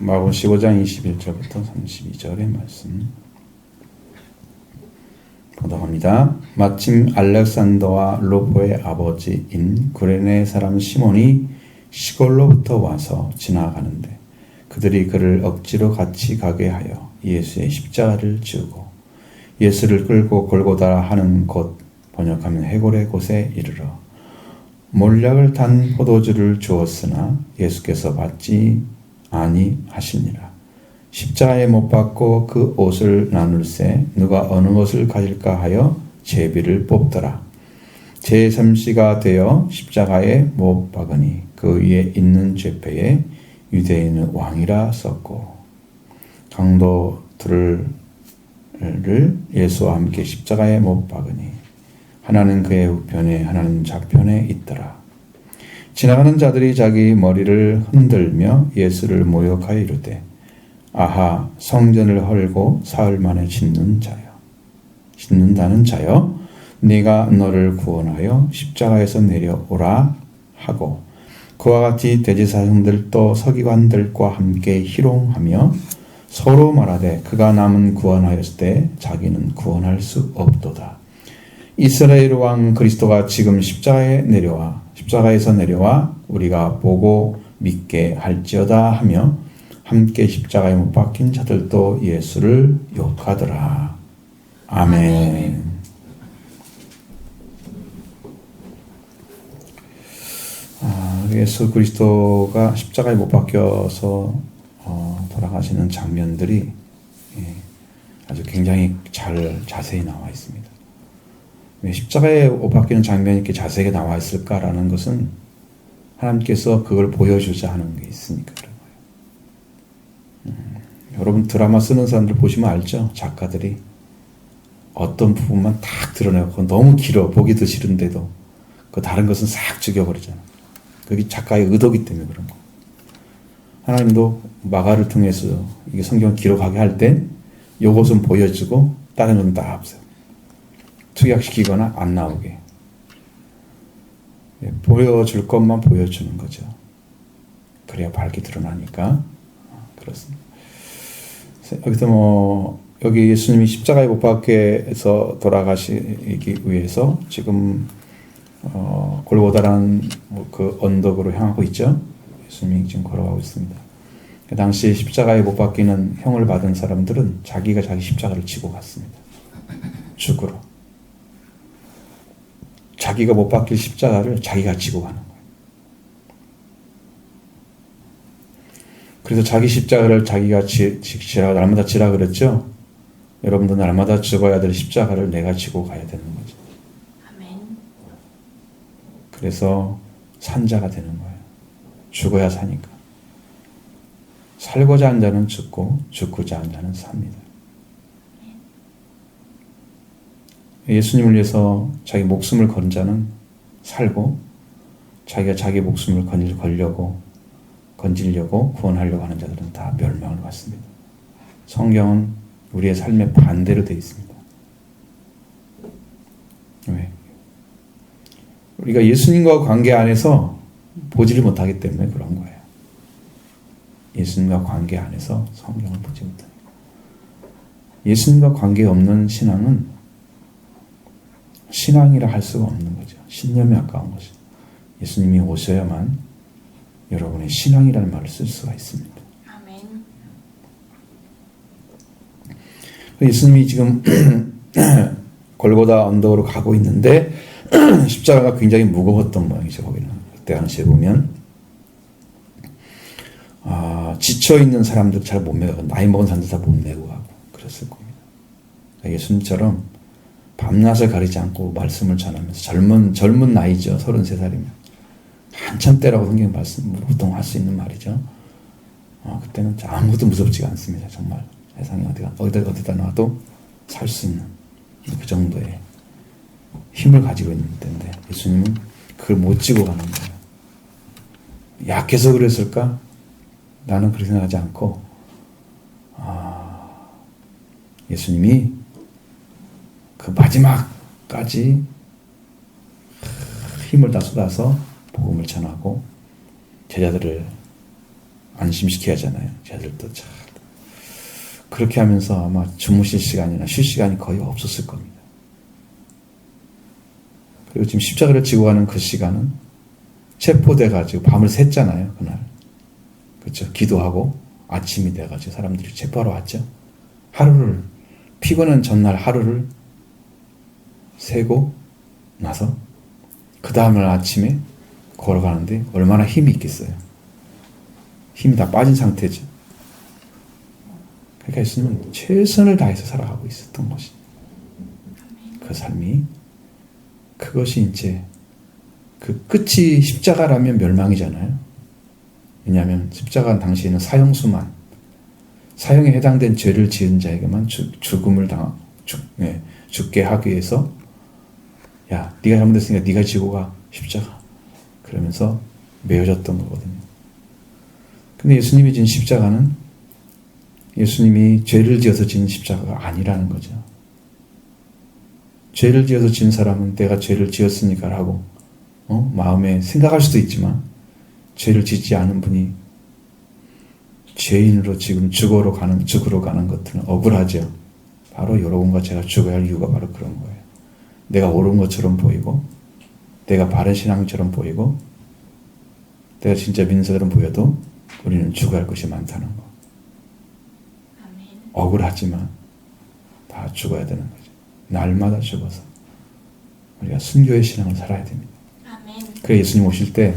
마가복음 15장 21절부터 32절의 말씀 보도록 합니다. 마침 알렉산더와 루포의 아버지인 구레네 사람 시몬이 시골로부터 와서 지나가는데 그들이 그를 억지로 같이 가게 하여 예수의 십자가를 지우고 예수를 끌고 골고다 하는 곳, 번역하면 해골의 곳에 이르러 몰약을 탄 포도주를 주었으나 예수께서 받지 아니하시니라. 십자가에 못 박고 그 옷을 나눌세 누가 어느 것을 가질까 하여 제비를 뽑더라. 제3시가 되어 십자가에 못 박으니 그 위에 있는 죄패에 유대인의 왕이라 썼고 강도들을 예수와 함께 십자가에 못 박으니 하나는 그의 우편에 하나는 좌편에 있더라. 지나가는 자들이 자기 머리를 흔들며 예수를 모욕하여 이르되 아하 성전을 헐고 사흘 만에 짓는다는 자여 네가 너를 구원하여 십자가에서 내려오라 하고 그와 같이 대제사장들도 서기관들과 함께 희롱하며 서로 말하되 그가 남은 구원하였을 때 자기는 구원할 수 없도다. 이스라엘 왕 그리스도가 지금 십자가에서 내려와 우리가 보고 믿게 할지어다 하며 함께 십자가에 못 박힌 자들도 예수를 욕하더라. 아멘. 예수 그리스도가 십자가에 못 박혀서 돌아가시는 장면들이 아주 굉장히 자세히 나와 있습니다. 왜 십자가에 못 박히는 장면이 이렇게 자세하게 나와 있을까라는 것은 하나님께서 그걸 보여주자 하는 게 있으니까 그런 거예요. 여러분 드라마 쓰는 사람들 보시면 알죠? 작가들이 어떤 부분만 딱 드러내고 너무 길어 보기도 싫은데도 그 다른 것은 싹 죽여버리잖아. 그게 작가의 의도기 때문에 그런 거. 하나님도 마가를 통해서 이게 성경을 기록하게 할 때 요것은 보여주고 다른 건 다 없어요. 특약시키거나 안 나오게. 보여줄 것만 보여주는 거죠. 그래야 밝게 드러나니까. 그렇습니다. 여기서 여기 예수님이 십자가에 못 박혀서 돌아가시기 위해서 지금 골고다라는 그 언덕으로 향하고 있죠. 예수님이 지금 걸어가고 있습니다. 그 당시 십자가에 못 박히는 형을 받은 사람들은 자기가 자기 십자가를 지고 갔습니다. 죽으러. 자기가 못 박힐 십자가를 자기가 지고 가는 거예요. 그래서 자기 십자가를 자기가 날마다 지라 그랬죠. 여러분도 날마다 죽어야 될 십자가를 내가 지고 가야 되는 거죠. 아멘. 그래서 산자가 되는 거예요. 죽어야 사니까. 살고자 한 자는 죽고 죽고자 한 자는 삽니다. 예수님을 위해서 자기 목숨을 건 자는 살고 자기가 자기 목숨을 건지려고 구원하려고 하는 자들은 다 멸망을 받습니다. 성경은 우리의 삶의 반대로 되어 있습니다. 왜? 우리가 예수님과 관계 안에서 보지를 못하기 때문에 그런 거예요. 예수님과 관계 안에서 성경을 보지 못하니까. 예수님과 관계 없는 신앙은 신앙이라 할 수가 없는 거죠. 신념에 가까운 것이죠. 예수님이 오셔야만 여러분의 신앙이라는 말을 쓸 수가 있습니다. 아멘. 예수님이 지금 골고다 언덕으로 가고 있는데 십자가가 굉장히 무거웠던 모양이죠. 거기는 그때 당시에 보면 지쳐있는 사람들 잘 못 메고 나이 먹은 사람들 잘 못 메고 가고 그랬을 겁니다. 예수님처럼 밤낮을 가리지 않고 말씀을 전하면서 젊은 나이죠. 33살이면 한참 때라고 성경 말씀 보통 할 수 있는 말이죠. 그때는 아무것도 무섭지가 않습니다. 정말 세상에 어디다 놔도 살 수 있는 그 정도의 힘을 가지고 있는 때인데 예수님은 그걸 못 지고 가는 거예요. 약해서 그랬을까? 나는 그렇게 생각하지 않고 예수님이 그 마지막까지 힘을 다 쏟아서 복음을 전하고 제자들을 안심시켜야 하잖아요. 쟤들도 참. 그렇게 하면서 아마 주무실 시간이나 쉴 시간이 거의 없었을 겁니다. 그리고 지금 십자가를 지고 가는 그 시간은 체포돼가지고 밤을 샜잖아요. 그날. 그렇죠. 기도하고 아침이 돼가지고 사람들이 체포하러 왔죠. 하루를, 피곤한 전날 하루를 세고 나서 그 다음날 아침에 걸어가는데 얼마나 힘이 있겠어요. 힘이 다 빠진 상태죠. 그러니까 예수님은 최선을 다해서 살아가고 있었던 것이 그 삶이, 그것이 이제 그 끝이 십자가라면 멸망이잖아요. 왜냐하면 십자가는 당시에는 사형수만, 사형에 해당된 죄를 지은 자에게만 죽음을 죽게 하기 위해서, 야, 네가 잘못했으니까 네가 지고 가, 십자가. 그러면서 메어졌던 거거든요. 근데 예수님이 진 십자가는 예수님이 죄를 지어서 진 십자가가 아니라는 거죠. 죄를 지어서 진 사람은 내가 죄를 지었으니까 라고 마음에 생각할 수도 있지만, 죄를 짓지 않은 분이 죄인으로 지금 죽으러 가는 것들은 억울하죠. 바로 여러분과 제가 죽어야 할 이유가 바로 그런 거예요. 내가 옳은 것처럼 보이고, 내가 바른 신앙처럼 보이고, 내가 진짜 민사처럼 보여도 우리는 죽어야 할 것이 많다는 거. 아멘. 억울하지만 다 죽어야 되는 거죠. 날마다 죽어서 우리가 순교의 신앙을 살아야 됩니다. 아멘. 그래 예수님 오실 때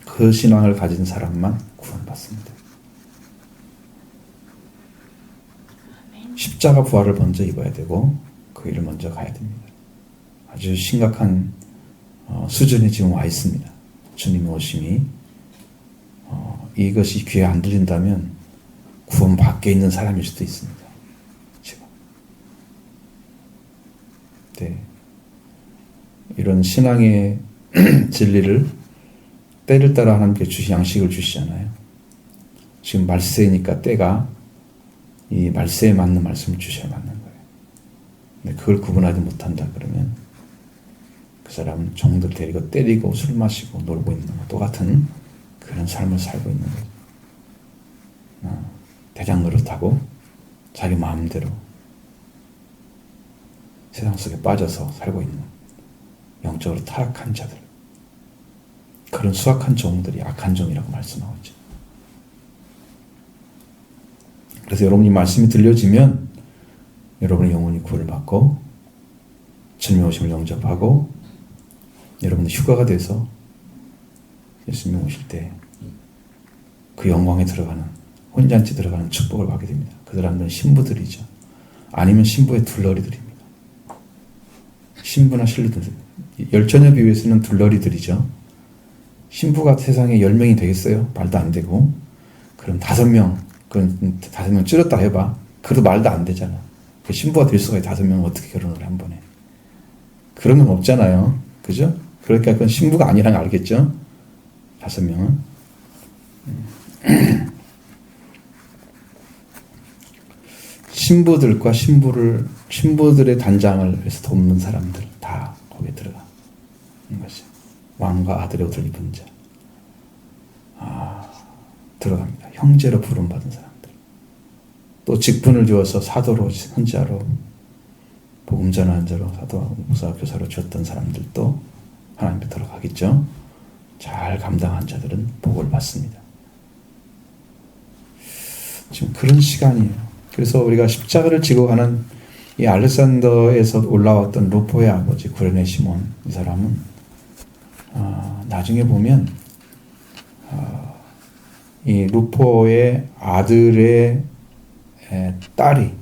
그 신앙을 가진 사람만 구원받습니다. 아멘. 십자가 부활을 먼저 입어야 되고 그 일을 먼저 가야 됩니다. 아주 심각한 수준에 지금 와 있습니다. 주님의 오심이 이것이 귀에 안 들린다면 구원 밖에 있는 사람일 수도 있습니다. 지금. 네. 이런 신앙의 진리를 때를 따라 하나님께 양식을 주시잖아요. 지금 말세니까 때가 이 말세에 맞는 말씀을 주셔야 맞는 거예요. 근데 그걸 구분하지 못한다 그러면 그 사람은 종들 데리고 때리고 술 마시고 놀고 있는 것과 똑같은 그런 삶을 살고 있는 거죠. 대장 노릇하고 자기 마음대로 세상 속에 빠져서 살고 있는 영적으로 타락한 자들, 그런 수악한 종들이 악한 종이라고 말씀하고 있죠. 그래서 여러분이 말씀이 들려지면 여러분의 영혼이 구원을 받고 주님의 오심을 영접하고 여러분의 휴가가 돼서 예수님이 오실 때 그 영광에 들어가는, 혼잔치 들어가는 축복을 받게 됩니다. 그 사람들은 신부들이죠. 아니면 신부의 둘러리들입니다. 신부나 신부들, 열처녀 비유에서는 둘러리들이죠. 신부가 세상에 10명이 되겠어요? 말도 안 되고. 그럼 5명, 그건 5명 줄였다 해봐. 그래도 말도 안 되잖아. 신부가 될 수가 있어. 5명은 어떻게 결혼을 해, 한 번에. 그런 건 없잖아요. 그죠? 그러니까 그건 신부가 아니라는 거 알겠죠? 5명은. 신부들과 신부들의 단장을 해서 돕는 사람들 다 거기에 들어가는 것이. 왕과 아들의 옷을 입은 자. 들어갑니다. 형제로 부름받은 사람들. 또 직분을 주어서 사도로, 선지자로, 복음 전하는 자로, 사도, 목사, 교사로 주었던 사람들도 하나님 앞에 들어가겠죠. 잘 감당한 자들은 복을 받습니다. 지금 그런 시간이에요. 그래서 우리가 십자가를 지고 가는 이 알렉산더에서 올라왔던 루포의 아버지 구레네 시몬, 이 사람은 나중에 보면 이 루포의 아들의 딸이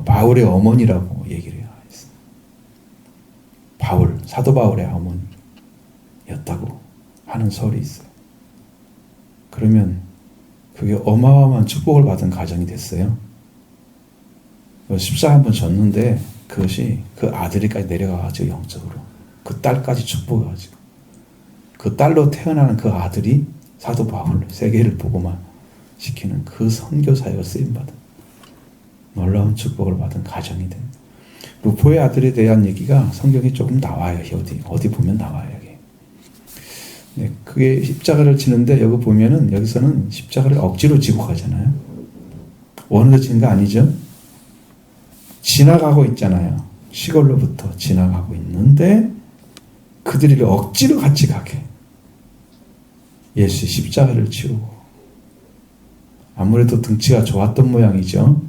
바울의 어머니라고 얘기를 해요. 사도 바울의 어머니였다고 하는 설이 있어요. 그러면 그게 어마어마한 축복을 받은 가정이 됐어요. 십자가 한번 졌는데 그것이 그 아들이까지 내려가가지고 영적으로 그 딸까지 축복해가지고 그 딸로 태어나는 그 아들이 사도 바울을 세계를 보고만 시키는 그 선교사역을 쓰임받은 놀라운 축복을 받은 가정이 된 루포의 아들에 대한 얘기가 성경에 조금 나와요. 어디 보면 나와요. 여기. 네, 그게 십자가를 지는데 여기 보면은 여기서는 십자가를 억지로 지고 가잖아요. 원해서 지는 거 아니죠? 지나가고 있잖아요. 시골로부터 지나가고 있는데 그들이 억지로 같이 가게. 예수의 십자가를 지우고. 아무래도 등치가 좋았던 모양이죠.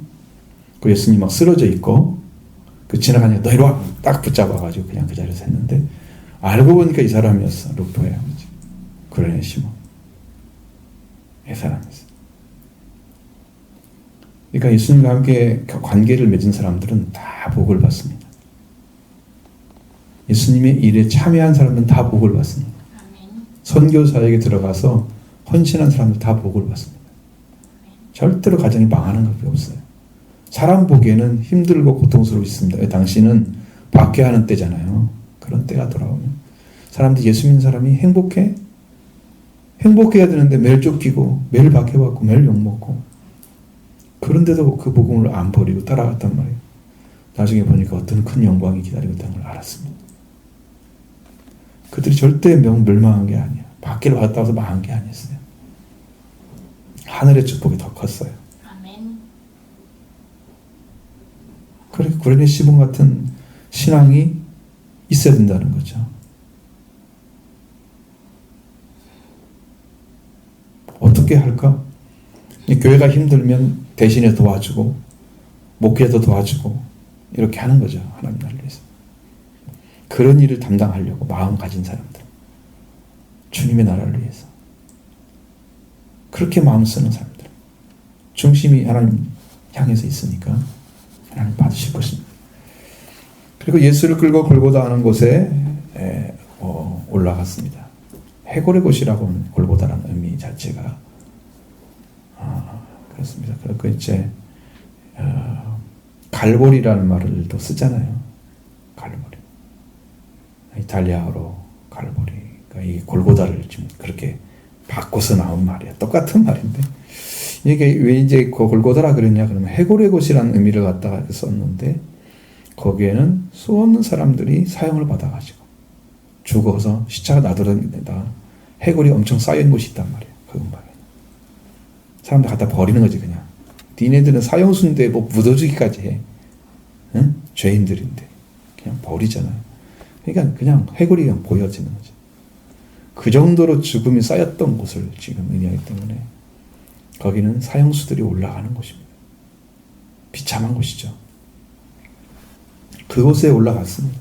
그 예수님 막 쓰러져 있고 그 지나가니까 너 이리 와! 딱 붙잡아가지고 그냥 그 자리에서 했는데 알고 보니까 이 사람이었어. 루포의 아버지. 그러네 시몬. 이 사람이었어. 그러니까 예수님과 함께 관계를 맺은 사람들은 다 복을 받습니다. 예수님의 일에 참여한 사람들은 다 복을 받습니다. 아멘. 선교사에게 들어가서 헌신한 사람들 다 복을 받습니다. 절대로 가정이 망하는 것이 없어요. 사람 보기에는 힘들고 고통스러워 있습니다. 당신은 박해하는 때잖아요. 그런 때가 돌아오면 사람들이 예수 믿는 사람이 행복해? 행복해야 되는데 매일 쫓기고 매일 박해받고 매일 욕먹고 그런데도 그 복음을 안 버리고 따라갔단 말이에요. 나중에 보니까 어떤 큰 영광이 기다리고 있다는 걸 알았습니다. 그들이 절대 멸망한 게 아니야. 박해를 받았다 해서 망한 게 아니었어요. 하늘의 축복이 더 컸어요. 아멘. 그래서 구레네 시몬 같은 신앙이 있어야 된다는 거죠. 어떻게 할까? 교회가 힘들면 대신에 도와주고 목회도 도와주고 이렇게 하는 거죠. 하나님 나라를 위해서. 그런 일을 담당하려고 마음 가진 사람들. 주님의 나라를 위해서. 그렇게 마음 쓰는 사람들. 중심이 하나님 향해서 있으니까 하나님 받으실 것입니다. 그리고 예수를 끌고 골고다 하는 곳에 올라갔습니다. 해골의 곳이라고 하는 골고다라는 의미 자체가 그렇습니다. 그리고 이제 갈보리라는 말을 또 쓰잖아요. 갈보리. 이탈리아어로 갈보리. 그러니까 이 골고다를 지금 그렇게 바꿔서 나온 말이야. 똑같은 말인데 이게 왜 이제 골고다라 그랬냐 그러면 해골의 곳이라는 의미를 갖다가 썼는데 거기에는 수 없는 사람들이 사형을 받아가지고 죽어서 시체가 나돌아다니는 데다 해골이 엄청 쌓여있는 곳이 있단 말이야. 그 음방에 사람들 갖다 버리는 거지 그냥. 니네들은 사형수인데 뭐 묻어주기까지 해. 응? 죄인들인데 그냥 버리잖아요. 그러니까 그냥 해골이 그냥 보여지는 거지. 그 정도로 죽음이 쌓였던 곳을 지금 의미하기 때문에 거기는 사형수들이 올라가는 곳입니다. 비참한 곳이죠. 그곳에 올라갔습니다.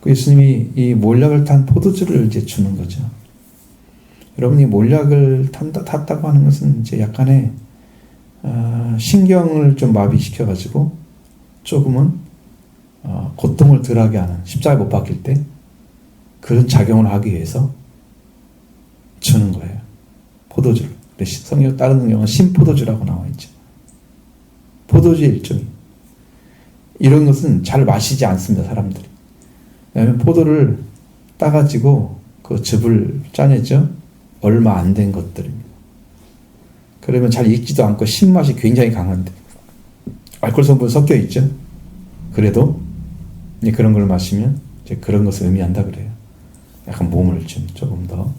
그 예수님이 이 몰약을 탄 포도주를 이제 주는 거죠. 여러분이 몰약을 탔다고 하는 것은 이제 약간의 신경을 좀 마비시켜가지고 조금은 고통을 덜하게 하는 십자가에 못 박힐 때 그런 작용을 하기 위해서 주는 거예요. 포도주를. 성경 다른 경우는 신포도주라고 나와 있죠. 포도주의 일종이. 이런 것은 잘 마시지 않습니다. 사람들이. 왜냐하면 포도를 따가지고 그 즙을 짜내죠. 얼마 안 된 것들입니다. 그러면 잘 익지도 않고 신맛이 굉장히 강한데 알코올 성분 섞여 있죠. 그래도 이제 그런 걸 마시면 이제 그런 것을 의미한다 그래요. 약간 몸을 좀 조금 더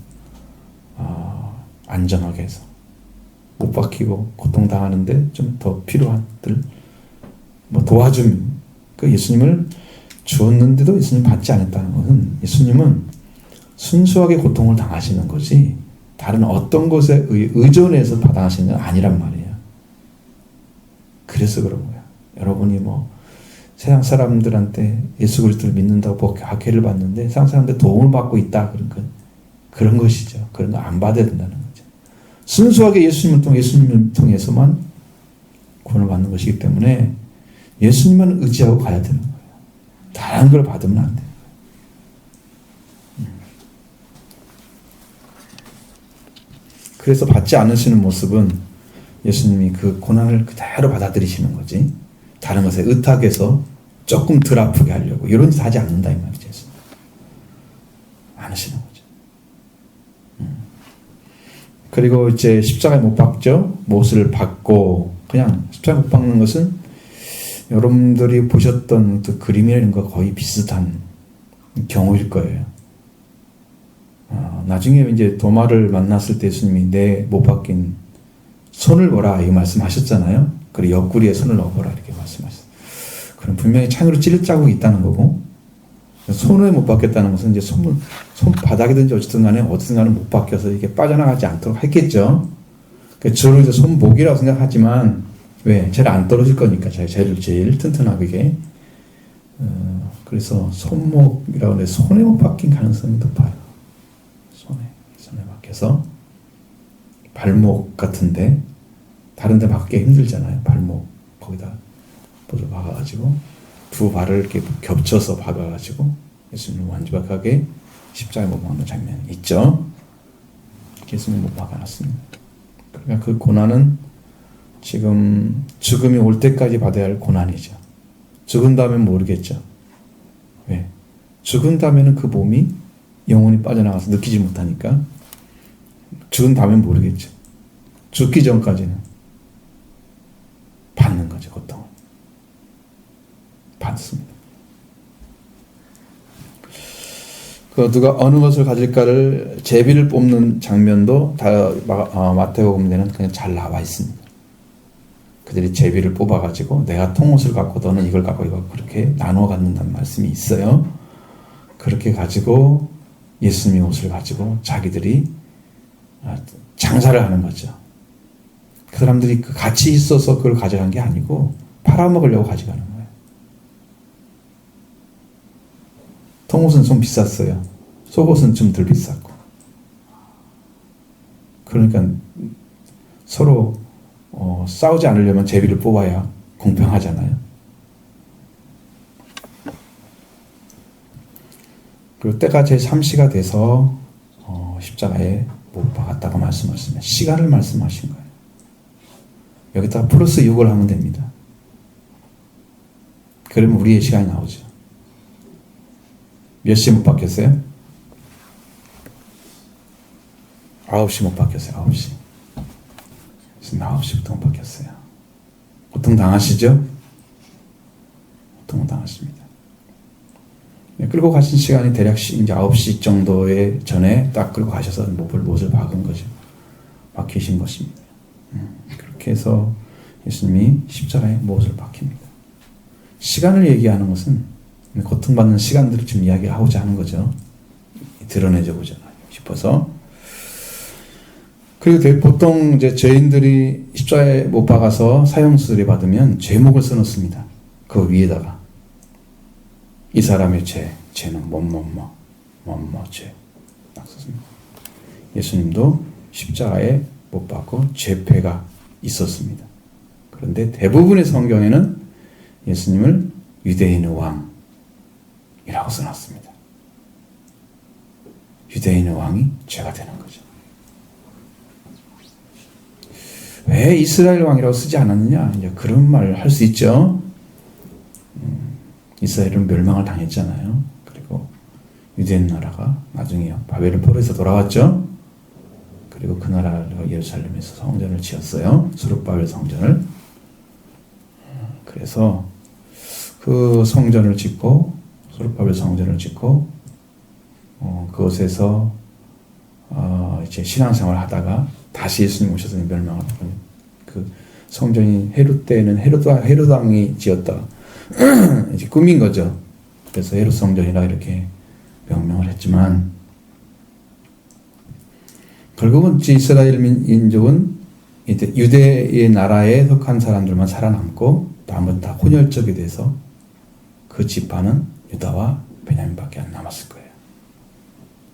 안전하게 해서 못 박히고 고통당하는데 좀 더 필요한들 뭐 도와줌. 그 예수님을 주었는데도 예수님 받지 않았다는 것은 예수님은 순수하게 고통을 당하시는 거지 다른 어떤 것에 의존해서 받아가시는 건 아니란 말이에요. 그래서 그런 거야. 여러분이 뭐 세상 사람들한테 예수 그리스도를 믿는다고 박해를 받는데 세상 사람들 도움을 받고 있다 그런 것이죠. 그런 거 안 받아야 된다는 거죠. 순수하게 예수님을 통해서만 구원을 받는 것이기 때문에 예수님만 의지하고 가야 되는 거예요. 다른 걸 받으면 안 돼요. 그래서 받지 않으시는 모습은 예수님이 그 고난을 그대로 받아들이시는 거지. 다른 것에 의탁해서 조금 덜 아프게 하려고 이런 짓 하지 않는다 이 말이죠. 안 하시는 거죠. 그리고 이제 십자가에 못 박죠. 못을 박고 그냥 십자가에 못 박는 것은 여러분들이 보셨던 그 그림이라는 거 거의 비슷한 경우일 거예요. 나중에 이제 도마를 만났을 때 예수님이 내 못 박힌 손을 보라 이 말씀하셨잖아요. 그리고 옆구리에 손을 넣어보라 이렇게 말씀하셨어요. 그럼 분명히 창으로 찔 자국이 있다는 거고 손을 못 박혔다는 것은 이제 손바닥이든지 어쨌든 간에 못 박혀서 이게 빠져나가지 않도록 했겠죠. 저를 이제 손목이라고 생각하지만 왜? 제일 안 떨어질 거니까 제일 튼튼하게 그래서 손목이라고 해서 손에 못 박힌 가능성이 높아요. 손에 박혀서 발목 같은데 다른 데 박기 힘들잖아요. 발목 거기다 볼을 박아가지고 두 발을 이렇게 겹쳐서 박아가지고 예수님을 완벽하게 십자가에 못 박는 장면이 있죠. 예수님을 못 박아놨습니다. 그러니까 그 고난은 지금 죽음이 올 때까지 받아야 할 고난이죠. 죽은 다음엔 모르겠죠. 왜? 죽은 다음에는 그 몸이 영혼이 빠져나가서 느끼지 못하니까 죽은 다음엔 모르겠죠. 죽기 전까지는 받는 거죠. 고통을 받습니다. 그 누가 어느 것을 가질까를 제비를 뽑는 장면도 다 마태복음에는 그냥 잘 나와 있습니다. 그들이 제비를 뽑아가지고 내가 통옷을 갖고 너는 이걸 갖고 이거 그렇게 나누어 갖는다는 말씀이 있어요. 그렇게 가지고 예수님의 옷을 가지고 자기들이 장사를 하는 거죠. 그 사람들이 같이 있어서 그걸 가져간 게 아니고 팔아먹으려고 가져가는 거예요. 통옷은 좀 비쌌어요. 속옷은 좀 덜 비쌌고. 그러니까 서로 싸우지 않으려면 제비를 뽑아야 공평하잖아요. 그리고 때가 제3시가 돼서 십자가에 못 박았다고 말씀하시면 시간을 말씀하신 거예요. 여기다가 플러스 6을 하면 됩니다. 그러면 우리의 시간이 나오죠. 몇 시에 못 박혔어요? 9시 못 박혔어요. 9시. 지금 9시부터 못 박혔어요. 고통 당하시죠? 고통 당하십니다. 끌고 가신 시간이 대략 이제 9시 정도에 전에 딱 끌고 가셔서 못을 박은 거죠. 박히신 것입니다. 그렇게 해서 예수님이 십자가에 못을 박힙니다. 시간을 얘기하는 것은 고통받는 시간들을 지금 이야기하고자 하는 거죠. 드러내고자 싶어서. 그리고 보통 이제 죄인들이 십자가에 못 박아서 사형수를 받으면 죄목을 써놓습니다. 그 위에다가 이 사람의 죄는 죄 딱 썼습니다. 예수님도 십자가에 못 박고 죄패가 있었습니다. 그런데 대부분의 성경에는 예수님을 유대인의 왕이라고 써놨습니다. 유대인의 왕이 죄가 되는 거죠. 왜 이스라엘 왕이라고 쓰지 않았느냐? 이제 그런 말을 할 수 있죠. 이스라엘은 멸망을 당했잖아요. 그리고 유대인 나라가 나중에 바벨론 포로에서 돌아왔죠. 그리고 그 나라가 예루살렘에서 성전을 지었어요. 수룹바벨 성전을. 그래서 그 성전을 짓고 수룹바벨 성전을 짓고 그곳에서 이제 신앙생활을 하다가 다시 예수님 오셔서 멸망을 하고 그 성전이 헤롯 때는 헤롯 왕이 지었다. 이제 꾸민 거죠. 그래서 헤롯 성전이라 이렇게 명명을 했지만 결국은 이스라엘 민족은 유대의 나라에 속한 사람들만 살아남고 남은 다 혼혈적이 돼서 그 지파는 유다와 베냐민밖에 안 남았을 거예요.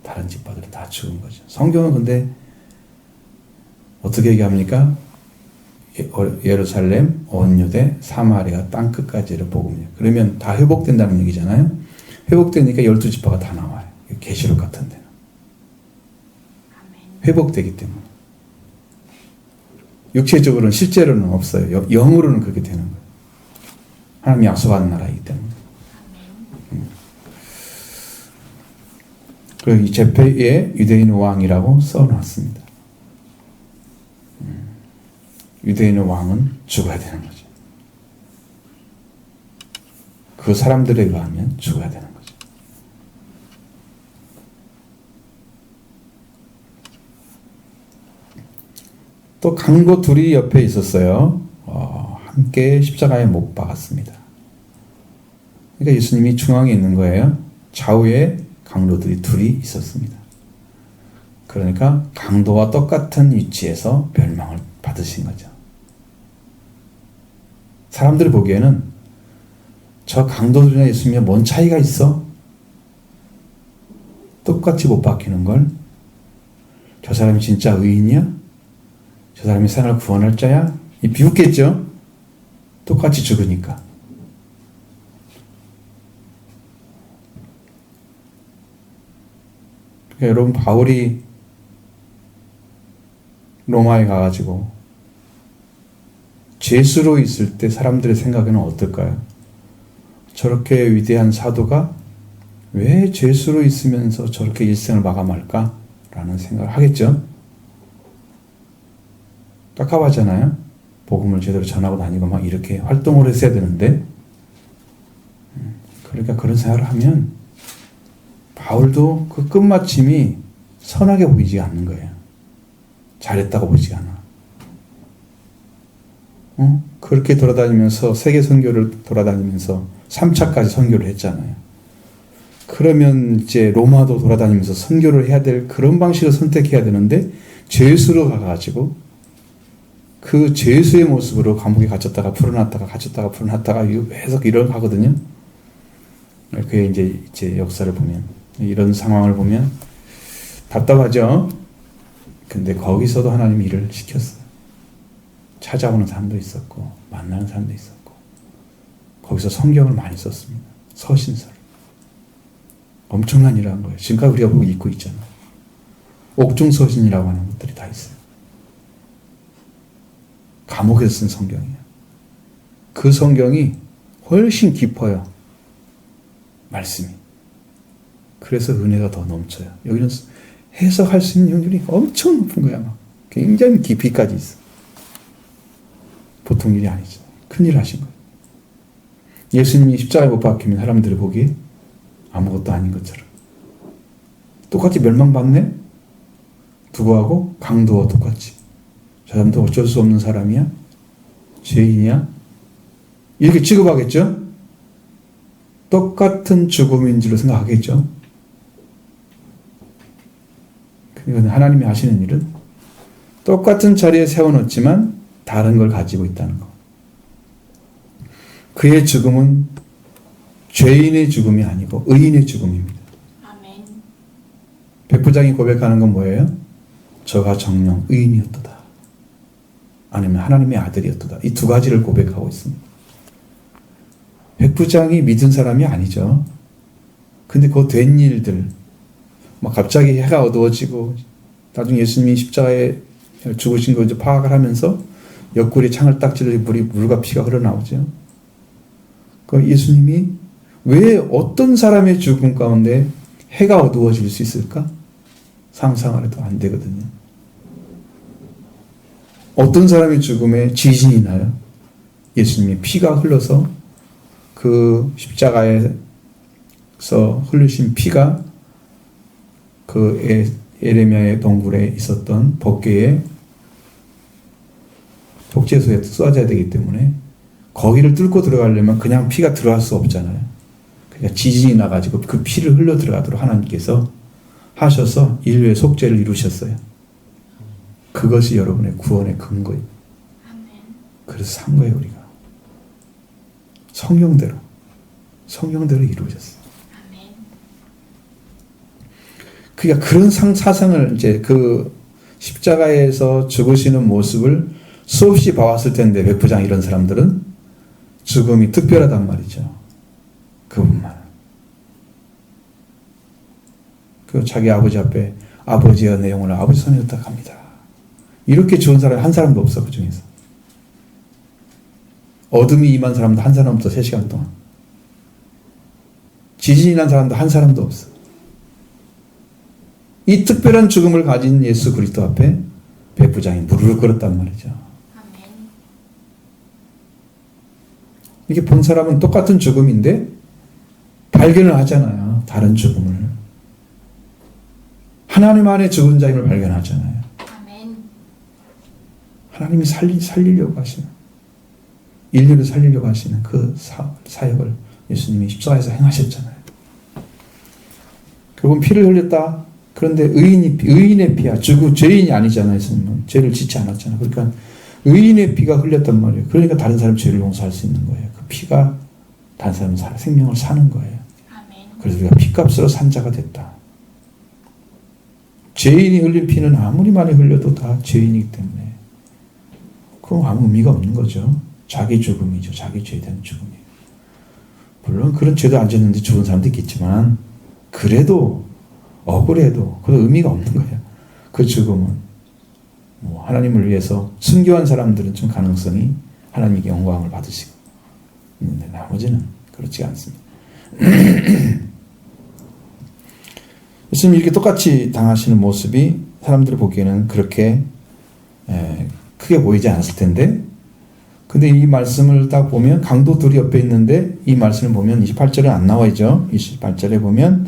다른 지파들은 다 죽은 거죠. 성경은 근데 어떻게 얘기합니까? 예루살렘, 온 유대, 사마리아 땅 끝까지를 복음이에요. 그러면 다 회복된다는 얘기잖아요. 회복되니까 12지파가 다 나와요. 계시록 같은 데는. 회복되기 때문에. 육체적으로는 실제로는 없어요. 영으로는 그렇게 되는 거예요. 하나님이 약속하는 나라이기 때문에. 그리고 이 제패에 유대인 왕이라고 써놨습니다. 유대인의 왕은 죽어야 되는 거죠. 그 사람들에 의하면 죽어야 되는 거죠. 또 강도 둘이 옆에 있었어요. 함께 십자가에 못 박았습니다. 그러니까 예수님이 중앙에 있는 거예요. 좌우에 강도들이 둘이 있었습니다. 그러니까 강도와 똑같은 위치에서 멸망을 받으신 거죠. 사람들이 보기에는 저 강도들이나 예수님이 뭔 차이가 있어? 똑같이 못 박히는 걸? 저 사람이 진짜 의인이야? 저 사람이 세상을 구원할 자야? 비웃겠죠? 똑같이 죽으니까. 그러니까 여러분, 바울이 로마에 가가지고 죄수로 있을 때 사람들의 생각에는 어떨까요? 저렇게 위대한 사도가 왜 죄수로 있으면서 저렇게 일생을 마감할까? 라는 생각을 하겠죠. 깝깝하잖아요. 복음을 제대로 전하고 다니고 막 이렇게 활동을 했어야 되는데, 그러니까 그런 생각을 하면 바울도 그 끝마침이 선하게 보이지 않는 거예요. 잘했다고 보이지 않아. 그렇게 돌아다니면서 세계 선교를 돌아다니면서 3차까지 선교를 했잖아요. 그러면 이제 로마도 돌아다니면서 선교를 해야 될 그런 방식을 선택해야 되는데 죄수로 가가지고 그 죄수의 모습으로 감옥에 갇혔다가 풀어놨다가 갇혔다가 풀어놨다가 계속 이런 하거든요. 그게 이제 역사를 보면 이런 상황을 보면 답답하죠. 근데 거기서도 하나님이 일을 시켰어요. 찾아오는 사람도 있었고 만나는 사람도 있었고 거기서 성경을 많이 썼습니다. 서신서를. 엄청난 일을 한 거예요. 지금까지 우리가 보고 읽고 있잖아요. 옥중서신이라고 하는 것들이 다 있어요. 감옥에서 쓴 성경이에요. 그 성경이 훨씬 깊어요. 말씀이. 그래서 은혜가 더 넘쳐요. 여기는 해석할 수 있는 확률이 엄청 높은 거야. 막. 굉장히 깊이까지 있어. 보통 일이 아니죠. 큰일 하신 거예요. 예수님이 십자가에 못 박히면 사람들이 보기에 아무것도 아닌 것처럼. 똑같이 멸망받네? 누구하고? 강도와 똑같이. 저 사람도 어쩔 수 없는 사람이야? 죄인이야? 이렇게 취급하겠죠? 똑같은 죽음인 줄로 생각하겠죠? 이건 하나님이 하시는 일은 똑같은 자리에 세워놓지만 다른 걸 가지고 있다는 거. 그의 죽음은 죄인의 죽음이 아니고 의인의 죽음입니다. 아멘. 백부장이 고백하는 건 뭐예요? 저가 정녕 의인이었도다. 아니면 하나님의 아들이었도다. 이 두 가지를 고백하고 있습니다. 백부장이 믿은 사람이 아니죠. 근데 그 된 일들, 막 갑자기 해가 어두워지고 나중에 예수님이 십자가에 죽으신 걸 이제 파악을 하면서 옆구리에 창을 딱 찔러 물과 피가 흘러나오죠. 그 예수님이 왜 어떤 사람의 죽음 가운데 해가 어두워질 수 있을까? 상상을 해도 안 되거든요. 어떤 사람의 죽음에 지진이 나요? 예수님의 피가 흘러서 그 십자가에서 흘리신 피가 그 에레미야의 동굴에 있었던 법궤의 복제소에 쏟아져야 되기 때문에 거기를 뚫고 들어가려면 그냥 피가 들어갈 수 없잖아요. 그러니까 지진이 나가지고 그 피를 흘러 들어가도록 하나님께서 하셔서 인류의 속죄를 이루셨어요. 그것이 여러분의 구원의 근거예요. 아멘. 그래서 산 거예요, 우리가. 성령대로 이루어졌어요. 아멘. 그러니까 그런 사상을 이제 그 십자가에서 죽으시는 모습을 수없이 봐왔을 텐데 백부장 이런 사람들은 죽음이 특별하단 말이죠. 그분만. 그 자기 아버지 앞에 아버지여 내 영혼을 아버지 손에 넣다 갑니다. 이렇게 좋은 사람이 한 사람도 없어. 그 중에서. 어둠이 임한 사람도 한 사람도 3시간 동안. 지진이 난 사람도 한 사람도 없어. 이 특별한 죽음을 가진 예수 그리스도 앞에 백부장이 무릎을 꿇었단 말이죠. 아멘. 이게 본 사람은 똑같은 죽음인데 발견을 하잖아요. 다른 죽음을. 하나님 안에 죽은 자임을 발견하잖아요. 아멘. 하나님이 살리려고 하시는, 인류를 살리려고 하시는 그 사역을 예수님이 십자가에서 행하셨잖아요. 결국은 피를 흘렸다. 그런데 의인의 피야. 죄인이 아니잖아요. 예수님은 죄를 짓지 않았잖아요. 그러니까 의인의 피가 흘렸단 말이에요. 그러니까 다른 사람 죄를 용서할 수 있는 거예요. 그 피가 다른 사람 생명을 사는 거예요. 아멘. 그래서 우리가 피값으로 산 자가 됐다. 죄인이 흘린 피는 아무리 많이 흘려도 다 죄인이기 때문에 그럼 아무 의미가 없는 거죠. 자기 죽음이죠. 자기 죄에 대한 죽음이에요. 물론 그런 죄도 안 짓는데 죽은 사람도 있겠지만 그래도 억울해도 그 의미가 없는 거예요. 그 죽음은 뭐 하나님을 위해서 순교한 사람들은 좀 가능성이 하나님께 영광을 받으시고 있는데 나머지는 그렇지 않습니다. 예수님이 이렇게 똑같이 당하시는 모습이 사람들이 보기에는 그렇게 크게 보이지 않았을 텐데, 근데 이 말씀을 딱 보면 강도 둘이 옆에 있는데 이 말씀을 보면 28절에 안 나와 있죠. 28절에 보면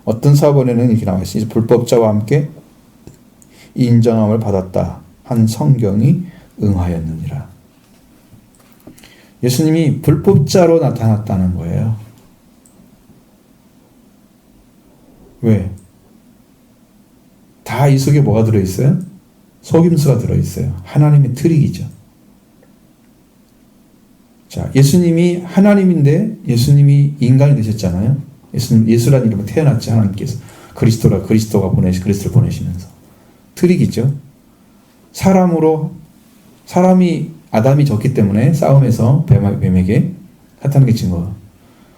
어떤 사본에는 이렇게 나와 있어요. 불법자와 함께 인정함을 받았다 한 성경이 응하였느니라. 예수님이 불법자로 나타났다는 거예요. 왜? 다 이 속에 뭐가 들어있어요? 속임수가 들어있어요. 하나님의 트릭이죠. 자, 예수님이 하나님인데 예수님이 인간이 되셨잖아요. 예수라는 이름으로 태어났지, 하나님께서. 그리스도를 보내시면서. 트릭이죠. 사람이 아담이 졌기 때문에 싸움에서 뱀에게 사탄에게 진 거.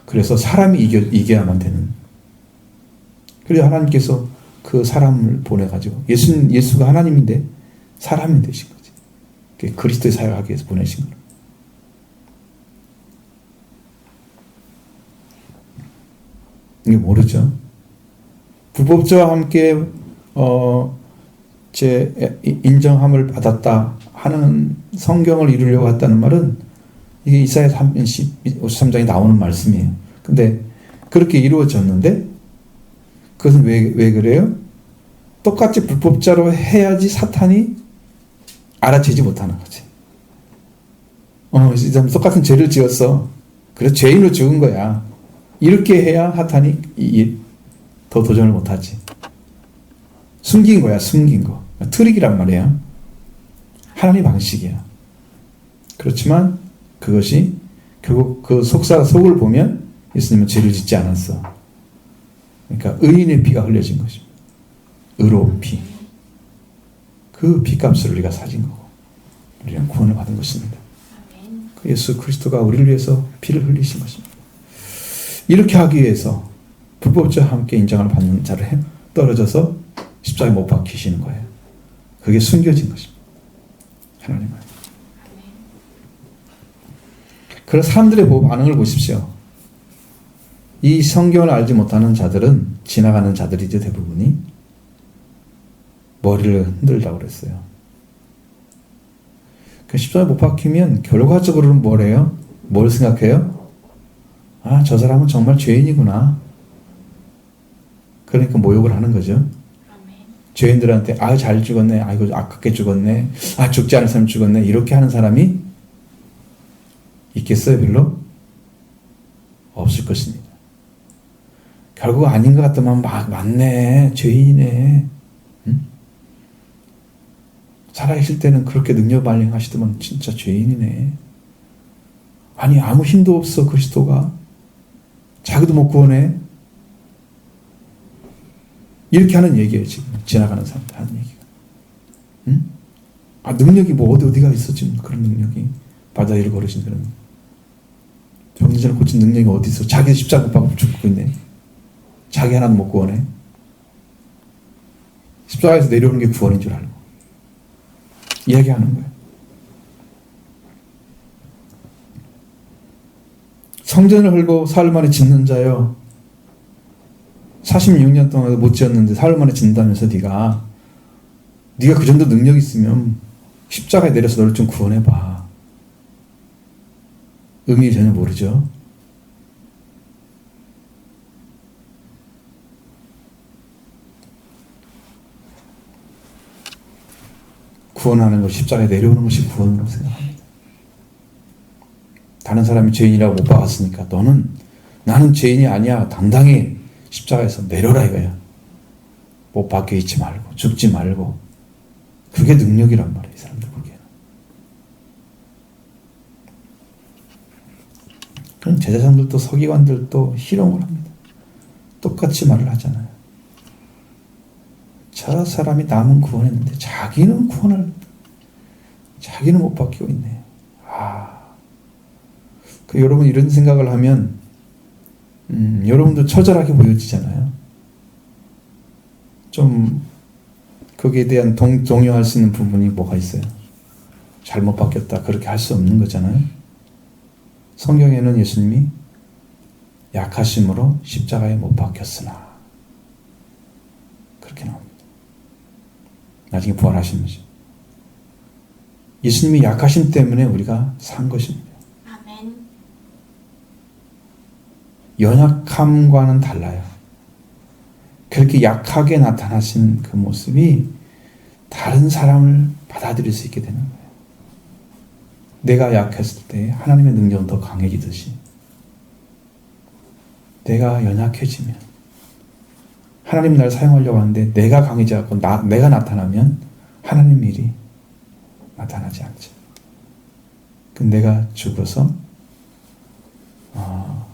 그래서 사람이 이겨야만 되는. 그래서 하나님께서 그 사람을 보내가지고 예수가 하나님인데 사람이 되신 거지. 그리스도의 사역하기 위해서 보내신 거예요. 이게 모르죠. 불법자와 함께 제 인정함을 받았다 하는 성경을 이루려고 했다는 말은 이게 이사야 53장에 나오는 말씀이에요. 근데 그렇게 이루어졌는데 그것은 왜 그래요? 똑같이 불법자로 해야지 사탄이 알아채지 못하는 거지. 이 사람 똑같은 죄를 지었어. 그래서 죄인으로 죽은 거야. 이렇게 해야 사탄이 더 도전을 못하지. 숨긴 거야, 숨긴 거. 트릭이란 말이에요. 하나님 방식이야. 그렇지만 그것이 결국 그 속을 보면 예수님은 죄를 짓지 않았어. 그러니까 의인의 피가 흘려진 것입니다. 의로운 피. 그 피값을 우리가 사진 거고 우리는 구원을 받은 것입니다. 그 예수 그리스도가 우리를 위해서 피를 흘리신 것입니다. 이렇게 하기 위해서 불법자와 함께 인정을 받는 자를 떨어져서 십자가에 못 박히시는 거예요. 그게 숨겨진 것입니다. 하나님은. 그래서 사람들의 반응을 보십시오. 이 성경을 알지 못하는 자들은 지나가는 자들이죠. 대부분이 머리를 흔들다고 그랬어요. 그 십자가에 못 박히면 결과적으로는 뭐래요? 뭘 생각해요? 아, 저 사람은 정말 죄인이구나. 그러니까 모욕을 하는 거죠. 죄인들한테 아, 잘 죽었네. 아이고, 아깝게 죽었네. 아, 죽지 않을 사람 죽었네. 이렇게 하는 사람이 있겠어요? 별로? 없을 것입니다. 결국 아닌 것 같더만 맞네. 죄인이네. 응? 살아계실 때는 그렇게 능력 발휘하시더만 진짜 죄인이네. 아니, 아무 힘도 없어. 그리스도가. 자기도 못 구원해. 이렇게 하는 얘기예요. 지금 지나가는 사람들 하는 얘기가. 응? 아, 능력이 뭐 어디가 있어. 지금 그런 능력이. 바다 일을 걸으신 그런 병든자를 고친 능력이 어디 있어. 자기 십자가 못 박고 죽고 있네. 자기 하나도 못 구원해. 십자가에서 내려오는 게 구원인 줄 알고 이야기하는 거예요. 성전을 헐고 사흘 만에 짓는 자요. 46년 동안 못 지었는데 사흘 만에 짓는다면서 네가 그 정도 능력 있으면 십자가에 내려서 너를 좀 구원해봐. 의미 전혀 모르죠. 구원하는 것, 십자가에 내려오는 것이 구원으로 생각합니다. 다른 사람이 죄인이라고 못 박았으니까 나는 죄인이 아니야. 당당히 십자가에서 내려라 이거야. 못 박혀 있지 말고 죽지 말고. 그게 능력이란 말이에요. 이 사람들 보기에는. 그럼 제사장들도 서기관들도 희롱을 합니다. 똑같이 말을 하잖아요. 저 사람이 남은 구원했는데 자기는 못 바뀌고 있네. 여러분 이런 생각을 하면 여러분도 처절하게 보여지잖아요. 좀 거기에 대한 동요할 수 있는 부분이 뭐가 있어요? 잘못 바뀌었다 그렇게 할 수 없는 거잖아요. 성경에는 예수님이 약하심으로 십자가에 못 박혔으나 그렇게 나옵니다. 나중에 부활하신 거죠. 예수님이 약하심 때문에 우리가 산 것입니다. 아멘. 연약함과는 달라요. 그렇게 약하게 나타나신 그 모습이 다른 사람을 받아들일 수 있게 되는 거예요. 내가 약했을 때 하나님의 능력은 더 강해지듯이 내가 연약해지면 하나님 날 사용하려고 하는데 내가 강해져서 내가 나타나면 하나님 일이 나타나지 않죠. 내가 죽어서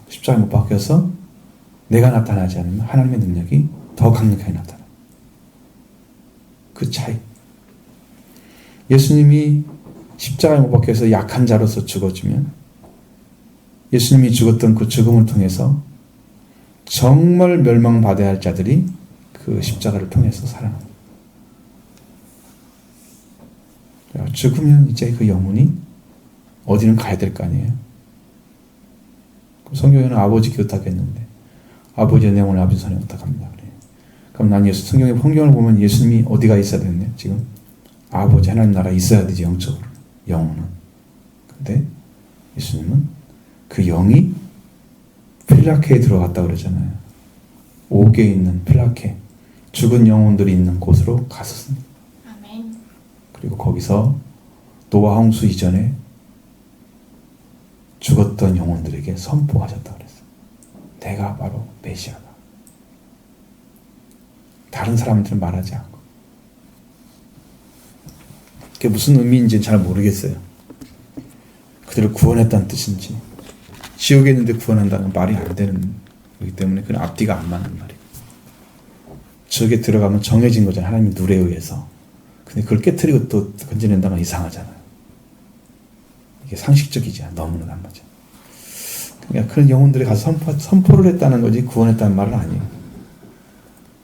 십자가에 못 박혀서 내가 나타나지 않으면 하나님의 능력이 더 강력하게 나타나요. 그 차이. 예수님이 십자가에 못 박혀서 약한 자로서 죽어주면 예수님이 죽었던 그 죽음을 통해서 정말 멸망받아야 할 자들이 그 십자가를 통해서 살아납니다. 죽으면 이제 그 영혼이 어디는 가야 될 거 아니에요. 성경에는 아버지 교탁했는데 아버지의 내 영혼을 아버지 손에 부탁합니다. 그럼 난 성경을 보면 예수님이 어디가 있어야 되겠네요. 지금 아버지 하나님 나라에 있어야 되지. 영적으로 영혼은. 근데 예수님은 그 영이 필라케에 들어갔다 그러잖아요. 옥에 있는 필라케, 죽은 영혼들이 있는 곳으로 갔었습니다. 아멘. 그리고 거기서 노아 홍수 이전에 죽었던 영혼들에게 선포하셨다 그랬어요. 내가 바로 메시아다. 다른 사람들은 말하지 않고. 그게 무슨 의미인지는 잘 모르겠어요. 그들을 구원했다는 뜻인지. 지옥에 있는데 구원한다는 말이 안 되는 거기 때문에 그건 앞뒤가 안 맞는 말이에요. 지옥에 들어가면 정해진 거잖아요. 하나님의 룰에 의해서. 근데 그걸 깨트리고 또 건져낸다면 이상하잖아요. 이게 상식적이지 않아. 너무나 안 맞아. 그러니까 그런 영혼들이 가서 선포를 했다는 거지 구원했다는 말은 아니에요.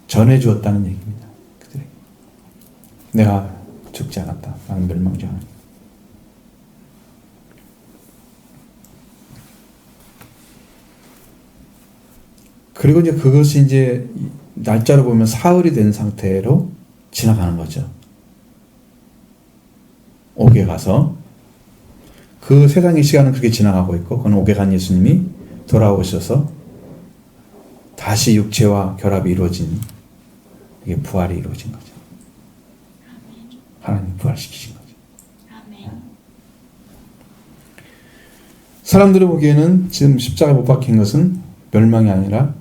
전해주었다는 얘기입니다. 그들에게. 내가 죽지 않았다. 나는 멸망지 않았다. 그리고 이제 그것이 이제 날짜로 보면 사흘이 된 상태로 지나가는 거죠. 옥에 가서 그 세상의 시간은 그렇게 지나가고 있고, 그건 옥에 간 예수님이 돌아오셔서 다시 육체와 결합이 이루어진, 이게 부활이 이루어진 거죠. 하나님 부활시키신 거죠. 아멘. 사람들이 보기에는 지금 십자가에 못 박힌 것은 멸망이 아니라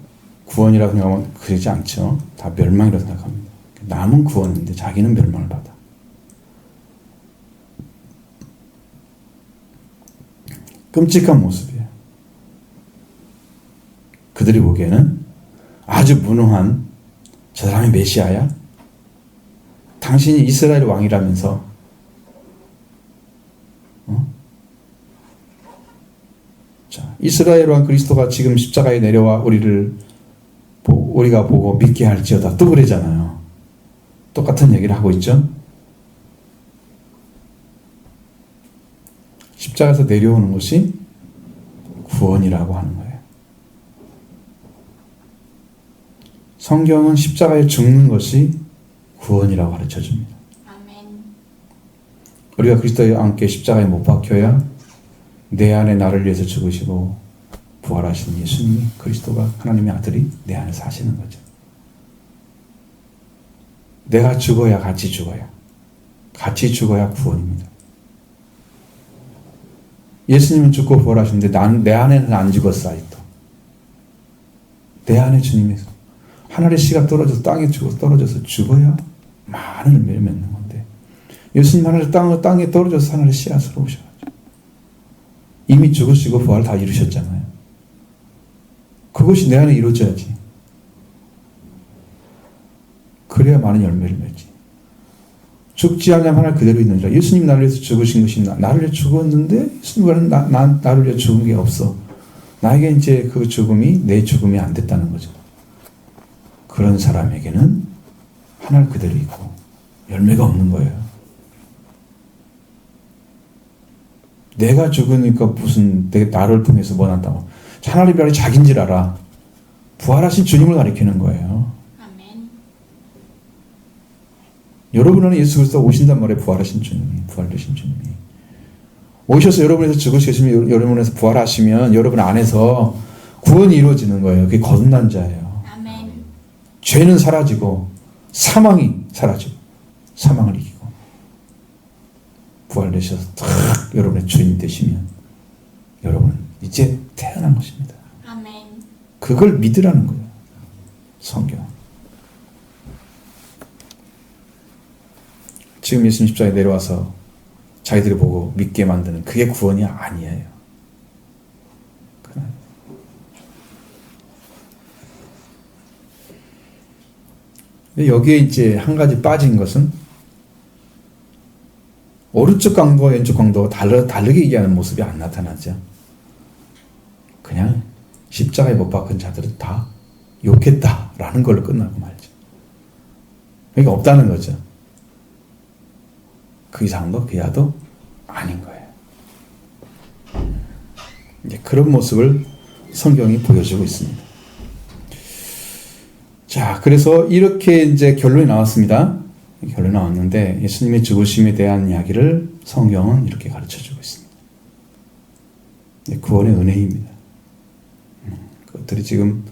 구원이라고 생각하면 그러지 않죠. 다 멸망이라고 생각합니다. 남은 구원인데 자기는 멸망을 받아. 끔찍한 모습이에요. 그들이 보기에는 아주 무능한 저 사람이 메시아야? 당신이 이스라엘 왕이라면서 자, 이스라엘 왕 그리스도가 지금 십자가에 내려와 우리가 보고 믿게 할지어다. 또 그러잖아요. 똑같은 얘기를 하고 있죠. 십자가에서 내려오는 것이 구원이라고 하는 거예요. 성경은 십자가에 죽는 것이 구원이라고 가르쳐 줍니다. 아멘. 우리가 그리스도와 함께 십자가에 못 박혀야 내 안에 나를 위해서 죽으시고 부활하신 예수님이 그리스도가 하나님의 아들이 내 안에 사시는 거죠. 내가 죽어야 같이 죽어야. 같이 죽어야 구원입니다. 예수님은 죽고 부활하셨는데 내 안에는 안 죽었어. 아직도. 내 안에 주님이 하늘의 씨가 떨어져서 땅에 떨어져서 죽어야 많은 열매를 맺는 건데 예수님 하늘의 땅에 떨어져서 하늘의 씨앗으로 오셔가지고 이미 죽으시고 부활 다 이루셨잖아요. 그것이 내 안에 이루어져야지. 그래야 많은 열매를 맺지. 죽지 않으면 하나 그대로 있는지라. 예수님이 나를 위해서 죽으신 것이 나를 위해 죽었는데 예수님은 나를 위해 죽은 게 없어. 나에게 이제 그 죽음이 내 죽음이 안 됐다는 거죠. 그런 사람에게는 하나 그대로 있고 열매가 없는 거예요. 내가 죽으니까 무슨 나를 통해서 뭐 난다고. 하나님의 별이 자기인 줄 알아. 부활하신 주님을 가리키는 거예요. 아멘. 여러분 안에 예수 그리스도가 오신단 말이에요. 부활하신 주님이. 부활되신 주님이. 오셔서 여러분에서 죽으시면 여러분에서 부활하시면 여러분 안에서 구원이 이루어지는 거예요. 그게 거듭난 자예요. 아멘. 죄는 사라지고 사망이 사라지고 사망을 이기고 부활되셔서 탁 여러분의 주인 되시면 여러분은 이제 태어난 것입니다. 아멘. 그걸 믿으라는 거예요. 성경. 지금 예수님 십자가에 내려와서 자기들이 보고 믿게 만드는 그게 구원이 아니에요. 근데 여기에 이제 한 가지 빠진 것은 오른쪽 강도와 왼쪽 강도가 다르게 얘기하는 모습이 안 나타나죠. 그냥 십자가에 못 박은 자들은 다 욕했다라는 걸로 끝나고 말죠. 그러니까 없다는 거죠. 그 이상도 그 이하도 아닌 거예요. 이제 그런 모습을 성경이 보여주고 있습니다. 자, 그래서 이렇게 이제 결론이 나왔습니다. 결론이 나왔는데 예수님의 죽으심에 대한 이야기를 성경은 이렇게 가르쳐주고 있습니다. 구원의 은혜입니다. 그것들이 지금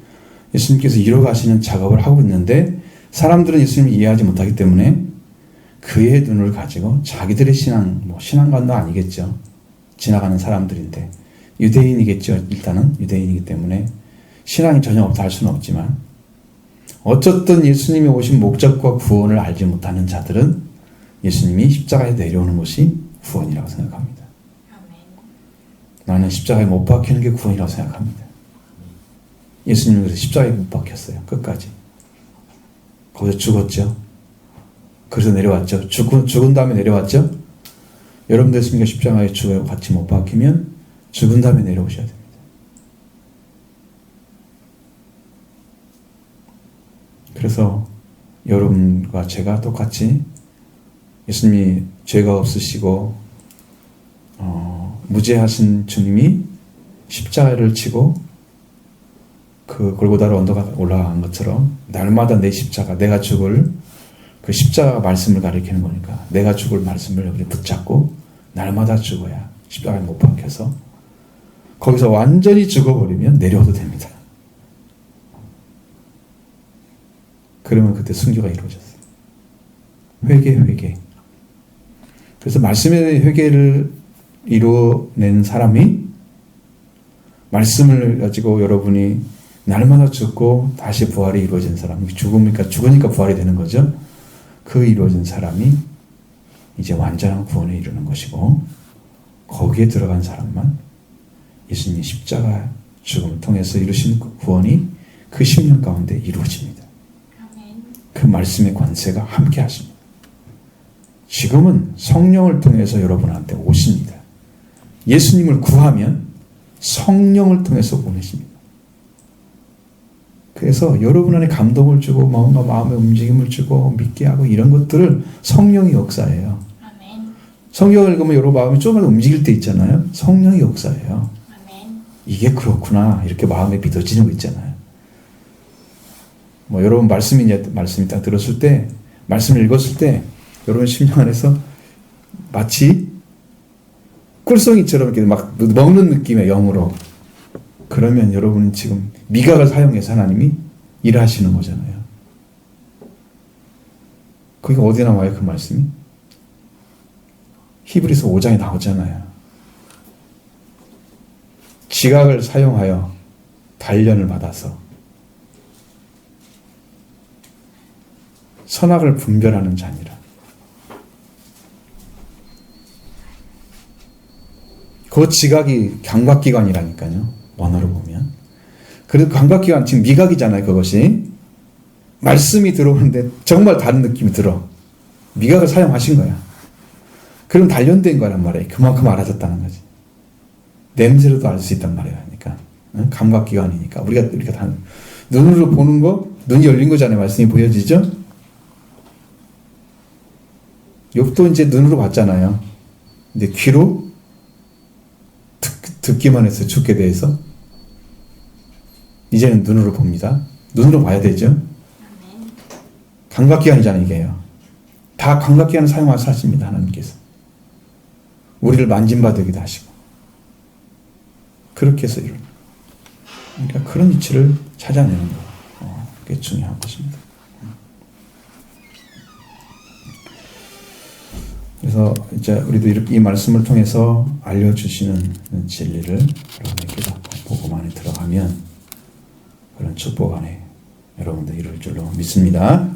예수님께서 이뤄가시는 작업을 하고 있는데 사람들은 예수님을 이해하지 못하기 때문에 그의 눈을 가지고 자기들의 신앙관도 아니겠죠. 지나가는 사람들인데 유대인이겠죠. 일단은 유대인이기 때문에 신앙이 전혀 없다 할 수는 없지만 어쨌든 예수님이 오신 목적과 구원을 알지 못하는 자들은 예수님이 십자가에 내려오는 것이 구원이라고 생각합니다. 아멘. 나는 십자가에 못 박히는 게 구원이라고 생각합니다. 예수님은 그래서 십자가에 못 박혔어요. 끝까지. 거기서 죽었죠. 그래서 내려왔죠. 죽은 다음에 내려왔죠. 여러분도 예수님과 십자가에 죽어요. 같이 못 박히면 죽은 다음에 내려오셔야 됩니다. 그래서 여러분과 제가 똑같이 예수님이 죄가 없으시고 무죄하신 주님이 십자가를 치고 그 골고다로 언덕에 올라간 것처럼 날마다 내 십자가, 내가 죽을 그 십자가 말씀을 가리키는 거니까 내가 죽을 말씀을 여기 붙잡고 날마다 죽어야 십자가에 못 박혀서 거기서 완전히 죽어버리면 내려와도 됩니다. 그러면 그때 순교가 이루어졌어요. 회개. 그래서 말씀의 회개를 이루어낸 사람이 말씀을 가지고 여러분이 날마다 죽고 다시 부활이 이루어진 사람, 죽으니까 부활이 되는 거죠. 그 이루어진 사람이 이제 완전한 구원에 이르는 것이고 거기에 들어간 사람만 예수님의 십자가 죽음을 통해서 이루신 구원이 그 10년 가운데 이루어집니다. 그 말씀의 관세가 함께 하십니다. 지금은 성령을 통해서 여러분한테 오십니다. 예수님을 구하면 성령을 통해서 보내십니다. 그래서 여러분 안에 감동을 주고 마음의 움직임을 주고 믿게 하고 이런 것들을 성령이 역사해요. 아멘. 성경을 읽으면 여러분 마음이 조금만 움직일 때 있잖아요. 성령이 역사해요. 아멘. 이게 그렇구나 이렇게 마음에 믿어지는 거 있잖아요. 여러분 말씀이 딱 들었을 때 말씀을 읽었을 때 여러분 심령 안에서 마치 꿀송이처럼 이렇게 막 먹는 느낌의 영으로 그러면 여러분은 지금 미각을 사용해서 하나님이 일하시는 거잖아요. 그게 어디에 나와요? 그 말씀이? 히브리서 5장에 나오잖아요. 지각을 사용하여 단련을 받아서 선악을 분별하는 자니라. 그 지각이 감각기관이라니까요. 원어로 보면. 그래도 감각기관 지금 미각이잖아요. 그것이. 말씀이 들어오는데 정말 다른 느낌이 들어. 미각을 사용하신 거야. 그럼 단련된 거란 말이에요. 그만큼 알아졌다는 거지. 냄새로도 알 수 있단 말이에요. 그러니까 감각기관이니까 우리가 다 눈으로 보는 거, 눈이 열린 거잖아요. 말씀이 보여지죠? 욥도 이제 눈으로 봤잖아요. 근데 귀로 듣기만 해서 죽게 대해서 이제는 눈으로 봅니다. 눈으로 봐야 되죠. 아멘. 감각기관이잖아요. 이게요. 다 감각기관을 사용하셔 하십니다. 하나님께서. 우리를 만진받으기도 하시고 그렇게 해서 이런. 그러니까 그런 이치를 찾아내는 거. 그게 중요한 것입니다. 그래서 이제 우리도 이렇게 이 말씀을 통해서 알려주시는 진리를 여러분에게 복음 안에 들어가면 그런 축복 안에 여러분들 이룰 줄로 믿습니다. 아멘.